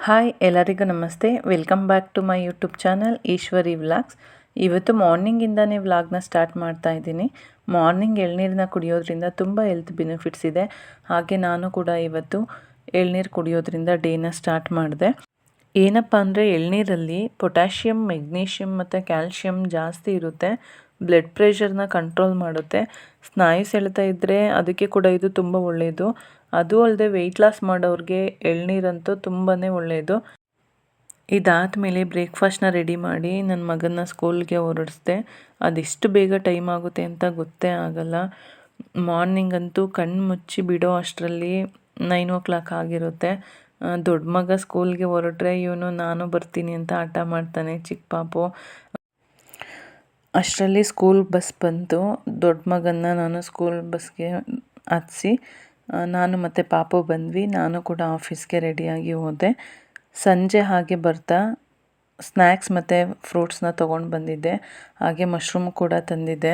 Hi ಎಲ್ಲರಿಗೂ ನಮಸ್ತೆ. Welcome back to my YouTube channel Eshwari vlogs. ಇವತ್ತು ಮಾರ್ನಿಂಗಿಂದನೇ ವ್ಲಾಗ್ನ ಸ್ಟಾರ್ಟ್ ಮಾಡ್ತಾ ಇದ್ದೀನಿ. ಮಾರ್ನಿಂಗ್ ಎಳ್ನೀರನ್ನ ಕುಡಿಯೋದ್ರಿಂದ ತುಂಬ ಹೆಲ್ತ್ ಬೆನಿಫಿಟ್ಸ್ ಇದೆ. ಹಾಗೆ ನಾನು ಕೂಡ ಇವತ್ತು ಎಳ್ನೀರು ಕುಡಿಯೋದ್ರಿಂದ ಡೇನ ಸ್ಟಾರ್ಟ್ ಮಾಡಿದೆ. ಏನಪ್ಪ ಅಂದರೆ ಎಳ್ನೀರಲ್ಲಿ ಪೊಟ್ಯಾಷಿಯಮ್, ಮೆಗ್ನೀಷಿಯಮ್ ಮತ್ತು ಕ್ಯಾಲ್ಶಿಯಮ್ ಜಾಸ್ತಿ ಇರುತ್ತೆ. ಬ್ಲಡ್ ಪ್ರೆಷರ್ನ ಕಂಟ್ರೋಲ್ ಮಾಡುತ್ತೆ. ಸ್ನಾಯು ಸೆಳೆತ ಇದ್ದರೆ ಅದಕ್ಕೆ ಕೂಡ ಇದು ತುಂಬ ಒಳ್ಳೆಯದು. ಅದು ಅಲ್ಲದೆ ವೆಯ್ಟ್ ಲಾಸ್ ಮಾಡೋರಿಗೆ ಎಳ್ನೀರಂತೂ ತುಂಬಾ ಒಳ್ಳೆಯದು. ಇದಾದಮೇಲೆ ಬ್ರೇಕ್ಫಾಸ್ಟ್ನ ರೆಡಿ ಮಾಡಿ ನನ್ನ ಮಗನ್ನ ಸ್ಕೂಲ್ಗೆ ಹೊರಡಿಸ್ದೆ. ಅದೆಷ್ಟು ಬೇಗ ಟೈಮ್ ಆಗುತ್ತೆ ಅಂತ ಗೊತ್ತೇ ಆಗಲ್ಲ. ಮಾರ್ನಿಂಗ್ ಅಂತೂ ಕಣ್ಣು ಮುಚ್ಚಿ ಬಿಡೋ ಅಷ್ಟರಲ್ಲಿ 9 ಆಗಿರುತ್ತೆ. ದೊಡ್ಡ ಮಗ ಸ್ಕೂಲ್ಗೆ ಹೊರಟ್ರೆ ಇವನು ನಾನು ಬರ್ತೀನಿ ಅಂತ ಹಠ ಮಾಡ್ತಾನೆ, ಚಿಕ್ಕ ಪಾಪು. ಅಷ್ಟರಲ್ಲಿ ಸ್ಕೂಲ್ ಬಸ್ ಬಂತು. ದೊಡ್ಡ ಮಗನ್ನ ನಾನು ಸ್ಕೂಲ್ ಬಸ್ಗೆ ಹತ್ತಿಸಿ ನಾನು ಮತ್ತು ಪಾಪು ಬಂದ್ವಿ. ನಾನು ಕೂಡ ಆಫೀಸ್ಗೆ ರೆಡಿಯಾಗಿ ಹೋದೆ. ಸಂಜೆ ಹಾಗೆ ಬರ್ತಾ ಸ್ನ್ಯಾಕ್ಸ್ ಮತ್ತು ಫ್ರೂಟ್ಸ್ನ ತೊಗೊಂಡು ಬಂದಿದ್ದೆ. ಹಾಗೆ ಮಶ್ರೂಮ್ ಕೂಡ ತಂದಿದ್ದೆ.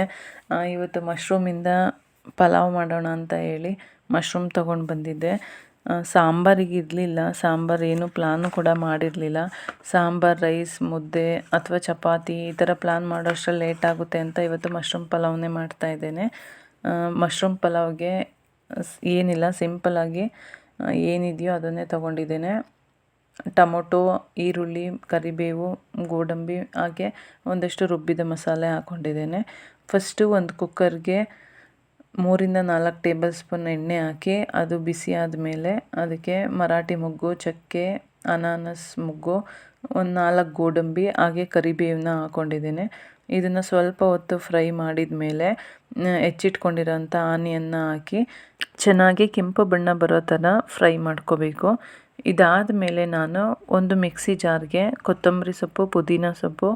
ಇವತ್ತು ಮಶ್ರೂಮಿಂದ ಪಲಾವ್ ಮಾಡೋಣ ಅಂತ ಹೇಳಿ ಮಶ್ರೂಮ್ ತೊಗೊಂಡು ಬಂದಿದ್ದೆ. ಸಾಂಬಾರಿಗೆ ಇರಲಿಲ್ಲ, ಸಾಂಬಾರು ಏನು ಪ್ಲಾನು ಕೂಡ ಮಾಡಿರಲಿಲ್ಲ. ಸಾಂಬಾರು, ರೈಸ್, ಮುದ್ದೆ ಅಥವಾ ಚಪಾತಿ ಈ ಥರ ಪ್ಲಾನ್ ಮಾಡೋಷ್ಟರಲ್ಲಿ ಲೇಟ್ ಆಗುತ್ತೆ ಅಂತ ಇವತ್ತು ಮಶ್ರೂಮ್ ಪಲಾವನ್ನೇ ಮಾಡ್ತಾಯಿದ್ದೇನೆ. ಮಶ್ರೂಮ್ ಪಲಾವ್ಗೆ ಏನಿಲ್ಲ, ಸಿಂಪಲ್ಲಾಗಿ ಏನಿದೆಯೋ ಅದನ್ನೇ ತೊಗೊಂಡಿದ್ದೇನೆ. ಟೊಮೊಟೊ, ಈರುಳ್ಳಿ, ಕರಿಬೇವು, ಗೋಡಂಬಿ ಹಾಗೆ ಒಂದಷ್ಟು ರುಬ್ಬಿದ ಮಸಾಲೆ ಹಾಕ್ಕೊಂಡಿದ್ದೇನೆ. ಫಸ್ಟು ಒಂದು ಕುಕ್ಕರ್ಗೆ 3-4 ಟೇಬಲ್ ಸ್ಪೂನ್ ಎಣ್ಣೆ ಹಾಕಿ ಅದು ಬಿಸಿ ಆದಮೇಲೆ ಅದಕ್ಕೆ ಮರಾಠಿ ಮೊಗ್ಗು, ಚಕ್ಕೆ, ಅನಾನಸ್ ಮೊಗ್ಗು, ಒಂದು 4 ಗೋಡಂಬಿ ಹಾಗೆ ಕರಿಬೇವನ್ನ ಹಾಕ್ಕೊಂಡಿದ್ದೇನೆ. ಇದನ್ನು ಸ್ವಲ್ಪ ಹೊತ್ತು ಫ್ರೈ ಮಾಡಿದ ಮೇಲೆ ಹೆಚ್ಚಿಟ್ಕೊಂಡಿರೋಂಥ ಆನಿಯನ್ನ ಹಾಕಿ ಚೆನ್ನಾಗಿ ಕೆಂಪು ಬಣ್ಣ ಬರೋ ಥರ ಫ್ರೈ ಮಾಡ್ಕೋಬೇಕು. ಇದಾದ ಮೇಲೆ ನಾನು ಒಂದು ಮಿಕ್ಸಿ ಜಾರ್ಗೆ ಕೊತ್ತಂಬರಿ ಸೊಪ್ಪು, ಪುದೀನ ಸೊಪ್ಪು,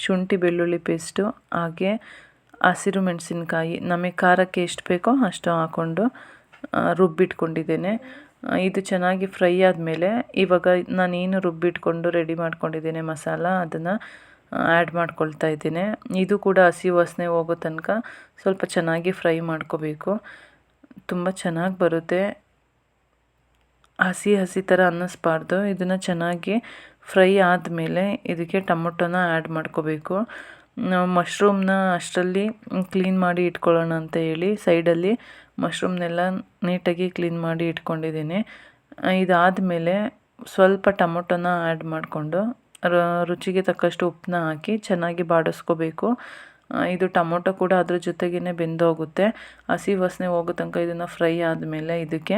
ಶುಂಠಿ ಬೆಳ್ಳುಳ್ಳಿ ಪೇಸ್ಟು ಹಾಗೆ ಹಸಿರು ಮೆಣಸಿನ್ಕಾಯಿ ನಮಗೆ ಖಾರಕ್ಕೆ ಎಷ್ಟು ಬೇಕೋ ಅಷ್ಟು ಹಾಕ್ಕೊಂಡು ರುಬ್ಬಿಟ್ಕೊಂಡಿದ್ದೇನೆ. ಇದು ಚೆನ್ನಾಗಿ ಫ್ರೈ ಆದಮೇಲೆ ಇವಾಗ ನಾನೇನು ರುಬ್ಬಿಟ್ಕೊಂಡು ರೆಡಿ ಮಾಡ್ಕೊಂಡಿದ್ದೇನೆ ಮಸಾಲ, ಅದನ್ನು ಆ್ಯಡ್ ಮಾಡ್ಕೊಳ್ತಾ ಇದ್ದೇನೆ. ಇದು ಕೂಡ ಹಸಿ ವಾಸನೆ ಹೋಗೋ ತನಕ ಸ್ವಲ್ಪ ಚೆನ್ನಾಗಿ ಫ್ರೈ ಮಾಡ್ಕೋಬೇಕು. ತುಂಬ ಚೆನ್ನಾಗಿ ಬರುತ್ತೆ. ಹಸಿ ಥರ ಅನ್ನಿಸ್ಬಾರ್ದು. ಇದನ್ನು ಚೆನ್ನಾಗಿ ಫ್ರೈ ಆದಮೇಲೆ ಇದಕ್ಕೆ ಟೊಮೊಟೊನ ಆ್ಯಡ್ ಮಾಡ್ಕೋಬೇಕು. ನಾವು ಮಶ್ರೂಮ್ನ ಅಷ್ಟರಲ್ಲಿ ಕ್ಲೀನ್ ಮಾಡಿ ಇಟ್ಕೊಳ್ಳೋಣ ಅಂತ ಹೇಳಿ ಸೈಡಲ್ಲಿ ಮಶ್ರೂಮ್ನೆಲ್ಲ ನೀಟಾಗಿ ಕ್ಲೀನ್ ಮಾಡಿ ಇಟ್ಕೊಂಡಿದ್ದೀನಿ. ಇದಾದಮೇಲೆ ಸ್ವಲ್ಪ ಟೊಮೊಟೊನ ಆ್ಯಡ್ ಮಾಡಿಕೊಂಡು ರುಚಿಗೆ ತಕ್ಕಷ್ಟು ಉಪ್ಪನ್ನ ಹಾಕಿ ಚೆನ್ನಾಗಿ ಬಾಡಿಸ್ಕೋಬೇಕು. ಇದು ಟೊಮೊಟೊ ಕೂಡ ಅದ್ರ ಜೊತೆಗೇ ಬೆಂದೋಗುತ್ತೆ. ಹಸಿ ವಾಸನೆ ಹೋಗೋ ತನಕ ಇದನ್ನು ಫ್ರೈ ಆದಮೇಲೆ ಇದಕ್ಕೆ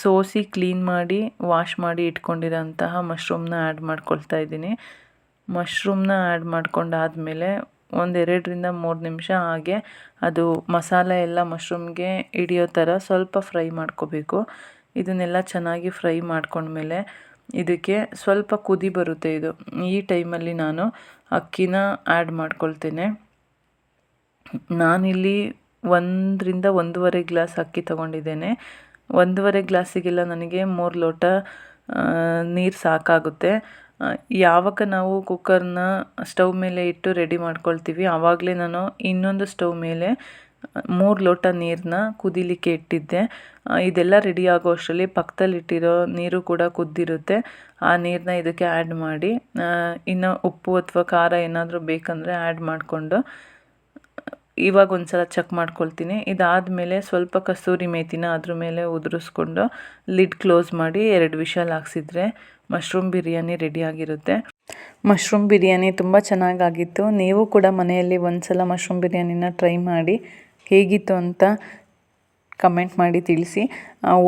ಸೋಸಿ ಕ್ಲೀನ್ ಮಾಡಿ ವಾಶ್ ಮಾಡಿ ಇಟ್ಕೊಂಡಿರೋಂತಹ ಮಶ್ರೂಮ್ನ ಆ್ಯಡ್ ಮಾಡ್ಕೊಳ್ತಾ ಇದ್ದೀನಿ. ಮಶ್ರೂಮ್ನ ಆ್ಯಡ್ ಮಾಡ್ಕೊಂಡಾದಮೇಲೆ 1-2-3 ನಿಮಿಷ ಹಾಗೆ ಅದು ಮಸಾಲೆ ಎಲ್ಲ ಮಶ್ರೂಮ್ಗೆ ಹಿಡಿಯೋ ಥರ ಸ್ವಲ್ಪ ಫ್ರೈ ಮಾಡ್ಕೋಬೇಕು. ಇದನ್ನೆಲ್ಲ ಚೆನ್ನಾಗಿ ಫ್ರೈ ಮಾಡ್ಕೊಂಡ್ಮೇಲೆ ಇದಕ್ಕೆ ಸ್ವಲ್ಪ ಕುದಿ ಬರುತ್ತೆ. ಈ ಟೈಮಲ್ಲಿ ನಾನು ಅಕ್ಕಿನ ಆ್ಯಡ್ ಮಾಡ್ಕೊಳ್ತೇನೆ. ನಾನಿಲ್ಲಿ 1-1.5 ಗ್ಲಾಸ್ ಅಕ್ಕಿ ತೊಗೊಂಡಿದ್ದೇನೆ. 1.5 ಗ್ಲಾಸಿಗೆಲ್ಲ ನನಗೆ 3 ಲೋಟ ನೀರು ಸಾಕಾಗುತ್ತೆ. ಯಾವಾಗ ನಾವು ಕುಕ್ಕರ್ನ ಸ್ಟವ್ ಮೇಲೆ ಇಟ್ಟು ರೆಡಿ ಮಾಡ್ಕೊಳ್ತೀವಿ ಆವಾಗಲೇ ನಾನು ಇನ್ನೊಂದು ಸ್ಟವ್ ಮೇಲೆ 3 ಲೋಟ ನೀರನ್ನ ಕುದಿಲಿಕ್ಕೆ ಇಟ್ಟಿದ್ದೆ. ಇದೆಲ್ಲ ರೆಡಿ ಆಗೋ ಅಷ್ಟರಲ್ಲಿ ಪಕ್ಕದಲ್ಲಿಟ್ಟಿರೋ ನೀರು ಕೂಡ ಕುದ್ದಿರುತ್ತೆ. ಆ ನೀರನ್ನ ಇದಕ್ಕೆ ಆ್ಯಡ್ ಮಾಡಿ ಇನ್ನು ಉಪ್ಪು ಅಥವಾ ಖಾರ ಏನಾದರೂ ಬೇಕಂದರೆ ಆ್ಯಡ್ ಮಾಡಿಕೊಂಡು ಇವಾಗ ಒಂದು ಸಲ ಚೆಕ್ ಮಾಡ್ಕೊಳ್ತೀನಿ. ಇದಾದಮೇಲೆ ಸ್ವಲ್ಪ ಕಸೂರಿ ಮೇಥಿನ ಅದ್ರ ಮೇಲೆ ಉದುರಿಸ್ಕೊಂಡು ಲಿಡ್ ಕ್ಲೋಸ್ ಮಾಡಿ 2 ವಿಷಲ್ ಹಾಕ್ಸಿದ್ರೆ ಮಶ್ರೂಮ್ ಬಿರಿಯಾನಿ ರೆಡಿಯಾಗಿರುತ್ತೆ. ಮಶ್ರೂಮ್ ಬಿರಿಯಾನಿ ತುಂಬ ಚೆನ್ನಾಗಾಗಿತ್ತು. ನೀವು ಕೂಡ ಮನೆಯಲ್ಲಿ ಒಂದು ಸಲ ಮಶ್ರೂಮ್ ಬಿರಿಯಾನಿನ ಟ್ರೈ ಮಾಡಿ ಹೇಗಿತ್ತು ಅಂತ ಕಮೆಂಟ್ ಮಾಡಿ ತಿಳಿಸಿ.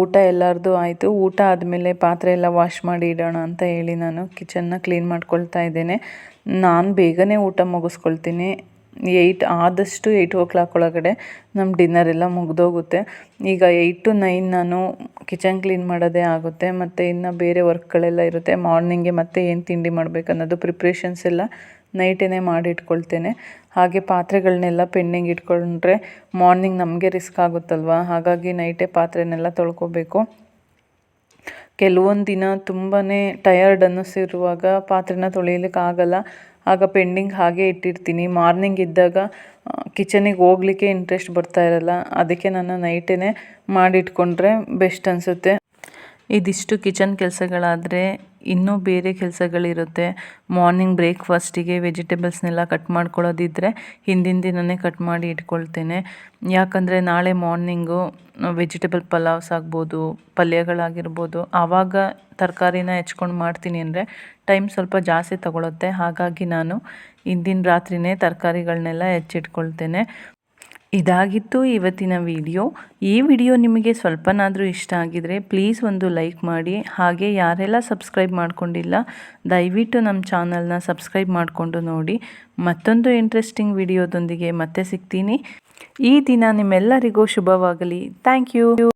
ಊಟ ಎಲ್ಲರದು ಆಯಿತು. ಊಟ ಆದಮೇಲೆ ಪಾತ್ರೆ ಎಲ್ಲ ವಾಶ್ ಮಾಡಿ ಇಡೋಣ ಅಂತ ಹೇಳಿ ನಾನು ಕಿಚನ್ನ ಕ್ಲೀನ್ ಮಾಡ್ಕೊಳ್ತಾ ಇದ್ದೇನೆ. ನಾನು ಬೇಗನೆ ಊಟ ಮುಗಿಸ್ಕೊಳ್ತೀನಿ. 8 o'clock ಒಳಗಡೆ ನಮ್ಮ ಡಿನ್ನರ್ ಎಲ್ಲ ಮುಗಿದೋಗುತ್ತೆ. ಈಗ 8 to 9 ನಾನು ಕಿಚನ್ ಕ್ಲೀನ್ ಮಾಡೋದೇ ಆಗುತ್ತೆ. ಮತ್ತು ಇನ್ನು ಬೇರೆ ವರ್ಕ್ಗಳೆಲ್ಲ ಇರುತ್ತೆ. ಮಾರ್ನಿಂಗೆ ಮತ್ತೆ ಏನು ತಿಂಡಿ ಮಾಡಬೇಕು ಅನ್ನೋದು ಪ್ರಿಪ್ರೇಷನ್ಸ್ ಎಲ್ಲ ನೈಟೇ ಮಾಡಿ ಇಟ್ಕೊಳ್ತೇನೆ. ಹಾಗೆ ಪಾತ್ರೆಗಳನ್ನೆಲ್ಲ ಪೆಂಡಿಂಗ್ ಇಟ್ಕೊಂಡ್ರೆ ಮಾರ್ನಿಂಗ್ ನಮಗೆ ರಿಸ್ಕ್ ಆಗುತ್ತಲ್ವ, ಹಾಗಾಗಿ ನೈಟೇ ಪಾತ್ರೆನೆಲ್ಲ ತೊಳ್ಕೊಬೇಕು. ಕೆಲವೊಂದು ದಿನ ತುಂಬಾ ಟಯರ್ಡ್ ಅನ್ನಿಸಿರುವಾಗ ಪಾತ್ರೆನ ತೊಳಿಲಿಕ್ಕೆ ಆಗಲ್ಲ. ಆಗ ಪೆಂಡಿಂಗ್ ಹಾಗೆ ಇಟ್ಟಿರ್ತೀನಿ. ಮಾರ್ನಿಂಗ್ ಇದ್ದಾಗ ಕಿಚನಿಗೆ ಹೋಗ್ಲಿಕ್ಕೆ ಇಂಟ್ರೆಸ್ಟ್ ಬರ್ತಾ ಇರಲ್ಲ. ಅದಕ್ಕೆ ನಾನು ನೈಟೇ ಮಾಡಿಟ್ಕೊಂಡ್ರೆ ಬೆಸ್ಟ್ ಅನಿಸುತ್ತೆ. ಇದಿಷ್ಟು ಕಿಚನ್ ಕೆಲಸಗಳಾದರೆ ಇನ್ನೂ ಬೇರೆ ಕೆಲಸಗಳಿರುತ್ತೆ. ಮಾರ್ನಿಂಗ್ ಬ್ರೇಕ್ಫಾಸ್ಟಿಗೆ ವೆಜಿಟೇಬಲ್ಸ್ನೆಲ್ಲ ಕಟ್ ಮಾಡ್ಕೊಳ್ಳೋದಿದ್ದರೆ ಹಿಂದಿನ ದಿನವೇ ಕಟ್ ಮಾಡಿ ಇಟ್ಕೊಳ್ತೇನೆ. ಯಾಕಂದರೆ ನಾಳೆ ಮಾರ್ನಿಂಗು ವೆಜಿಟೇಬಲ್ ಪಲಾವ್ಸ್ ಆಗ್ಬೋದು, ಪಲ್ಯಗಳಾಗಿರ್ಬೋದು, ಆವಾಗ ತರಕಾರಿನ ಹೆಚ್ಕೊಂಡು ಮಾಡ್ತೀನಿ ಅಂದರೆ ಟೈಮ್ ಸ್ವಲ್ಪ ಜಾಸ್ತಿ ತಗೊಳುತ್ತೆ. ಹಾಗಾಗಿ ನಾನು ಹಿಂದಿನ ರಾತ್ರಿಯೇ ತರಕಾರಿಗಳನ್ನೆಲ್ಲ ಹೆಚ್ಚಿಟ್ಕೊಳ್ತೇನೆ. ಇದಾಗಿತ್ತು ಇವತ್ತಿನ ವಿಡಿಯೋ. ಈ ವಿಡಿಯೋ ನಿಮಗೆ ಸ್ವಲ್ಪನಾದರೂ ಇಷ್ಟ ಆಗಿದರೆ ಪ್ಲೀಸ್ ಒಂದು ಲೈಕ್ ಮಾಡಿ. ಹಾಗೆ ಯಾರೆಲ್ಲ ಸಬ್ಸ್ಕ್ರೈಬ್ ಮಾಡ್ಕೊಂಡಿಲ್ಲ ದಯವಿಟ್ಟು ನಮ್ಮ ಚಾನಲ್ನ ಸಬ್ಸ್ಕ್ರೈಬ್ ಮಾಡಿಕೊಂಡು ನೋಡಿ. ಮತ್ತೊಂದು ಇಂಟ್ರೆಸ್ಟಿಂಗ್ ವಿಡಿಯೋದೊಂದಿಗೆ ಮತ್ತೆ ಸಿಗ್ತೀನಿ. ಈ ದಿನ ನಿಮ್ಮೆಲ್ಲರಿಗೂ ಶುಭವಾಗಲಿ. Thank you.